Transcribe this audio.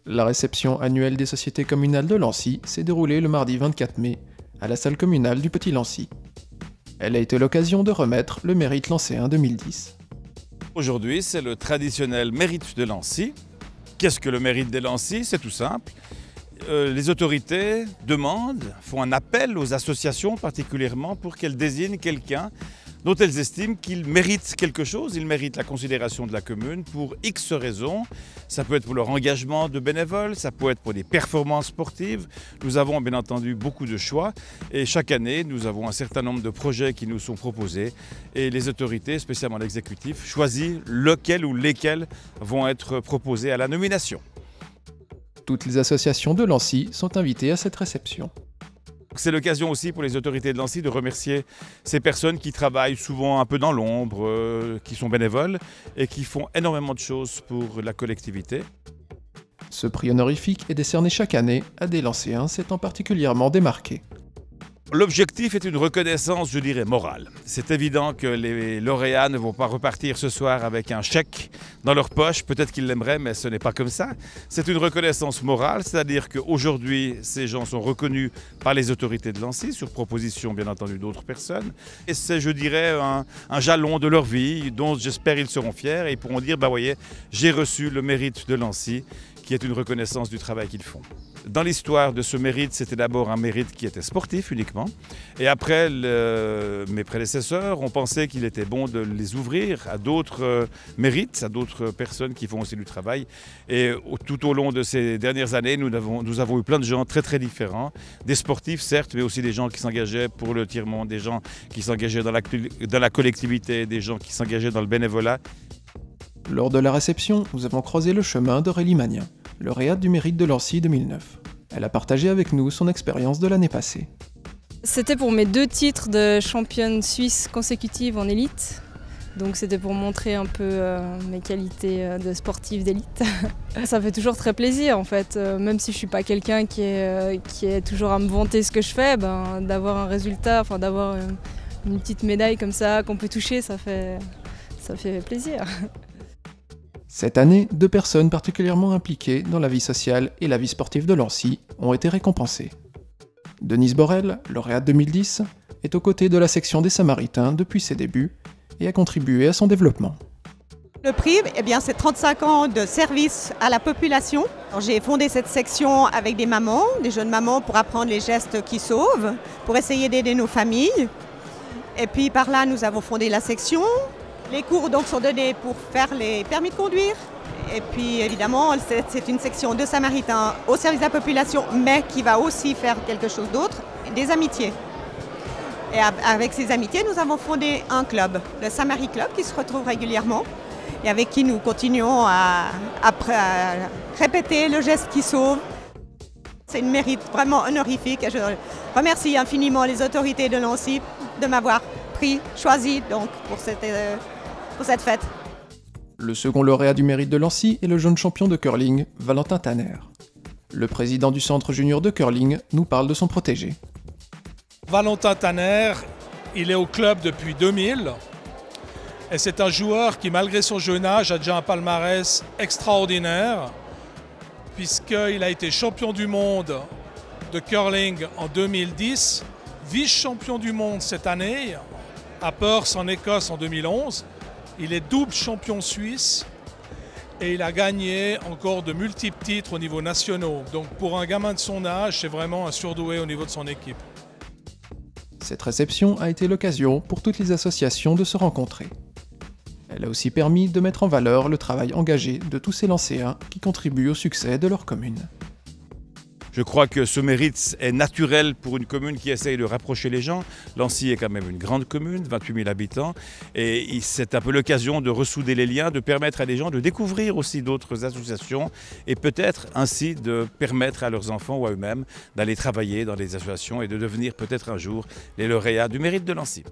La réception annuelle des sociétés communales de Lancy s'est déroulée le mardi 24 mai à la salle communale du Petit Lancy. Elle a été l'occasion de remettre le mérite lancéen 2010. Aujourd'hui, c'est le traditionnel mérite de Lancy. Qu'est-ce que le mérite de Lancy? C'est tout simple. Les autorités font un appel aux associations particulièrement pour qu'elles désignent quelqu'un dont elles estiment qu'il mérite quelque chose, il mérite la considération de la commune pour X raisons. Ça peut être pour leur engagement de bénévoles, ça peut être pour des performances sportives. Nous avons bien entendu beaucoup de choix et chaque année nous avons un certain nombre de projets qui nous sont proposés et les autorités, spécialement l'exécutif, choisissent lequel ou lesquels vont être proposés à la nomination. Toutes les associations de Lancy sont invitées à cette réception. C'est l'occasion aussi pour les autorités de Lancy de remercier ces personnes qui travaillent souvent un peu dans l'ombre, qui sont bénévoles et qui font énormément de choses pour la collectivité. Ce prix honorifique est décerné chaque année à des Lancéens s'étant particulièrement démarqués. L'objectif est une reconnaissance, je dirais, morale. C'est évident que les lauréats ne vont pas repartir ce soir avec un chèque dans leur poche. Peut-être qu'ils l'aimeraient, mais ce n'est pas comme ça. C'est une reconnaissance morale, c'est-à-dire qu'aujourd'hui, ces gens sont reconnus par les autorités de Lancy, sur proposition, bien entendu, d'autres personnes. Et c'est, je dirais, un jalon de leur vie, dont j'espère ils seront fiers et ils pourront dire, bah voyez, j'ai reçu le mérite de Lancy, qui est une reconnaissance du travail qu'ils font. Dans l'histoire de ce mérite, c'était d'abord un mérite qui était sportif uniquement. Et après, mes prédécesseurs ont pensé qu'il était bon de les ouvrir à d'autres mérites, à d'autres personnes qui font aussi du travail. Et tout au long de ces dernières années, nous avons eu plein de gens très très différents. Des sportifs certes, mais aussi des gens qui s'engageaient pour le tiers-monde, des gens qui s'engageaient dans la collectivité, des gens qui s'engageaient dans le bénévolat. Lors de la réception, nous avons croisé le chemin d'Aurélie Magnin, lauréate du mérite de Lancy 2009. Elle a partagé avec nous son expérience de l'année passée. C'était pour mes 2 titres de championne suisse consécutive en élite. Donc c'était pour montrer un peu mes qualités de sportive d'élite. Ça fait toujours très plaisir en fait, même si je ne suis pas quelqu'un qui est toujours à me vanter ce que je fais, d'avoir un résultat, d'avoir une petite médaille comme ça qu'on peut toucher, ça fait plaisir. Cette année, 2 personnes particulièrement impliquées dans la vie sociale et la vie sportive de Lancy ont été récompensées. Denise Borel, lauréate 2010, est aux côtés de la section des Samaritains depuis ses débuts et a contribué à son développement. Le prix, c'est 35 ans de service à la population. J'ai fondé cette section avec des mamans, des jeunes mamans pour apprendre les gestes qui sauvent, pour essayer d'aider nos familles. Et puis par là, nous avons fondé la section. Les cours donc sont donnés pour faire les permis de conduire. Et puis évidemment, c'est une section de Samaritains au service de la population, mais qui va aussi faire quelque chose d'autre, des amitiés. Et avec ces amitiés, nous avons fondé un club, le Samari Club, qui se retrouve régulièrement et avec qui nous continuons à répéter le geste qui sauve. C'est une mérite vraiment honorifique et je remercie infiniment les autorités de Lancy de m'avoir choisi donc, pour cette fête. Le second lauréat du mérite de Lancy est le jeune champion de curling, Valentin Tanner. Le président du centre junior de curling nous parle de son protégé. Valentin Tanner, il est au club depuis 2000 et c'est un joueur qui, malgré son jeune âge, a déjà un palmarès extraordinaire puisqu'il a été champion du monde de curling en 2010, vice-champion du monde cette année, à Perth en Écosse en 2011. Il est double champion suisse et il a gagné encore de multiples titres au niveau national. Donc pour un gamin de son âge, c'est vraiment un surdoué au niveau de son équipe. Cette réception a été l'occasion pour toutes les associations de se rencontrer. Elle a aussi permis de mettre en valeur le travail engagé de tous ces Lancéens qui contribuent au succès de leur commune. Je crois que ce mérite est naturel pour une commune qui essaye de rapprocher les gens. Lancy est quand même une grande commune, 28 000 habitants, et c'est un peu l'occasion de ressouder les liens, de permettre à des gens de découvrir aussi d'autres associations et peut-être ainsi de permettre à leurs enfants ou à eux-mêmes d'aller travailler dans les associations et de devenir peut-être un jour les lauréats du mérite de Lancy.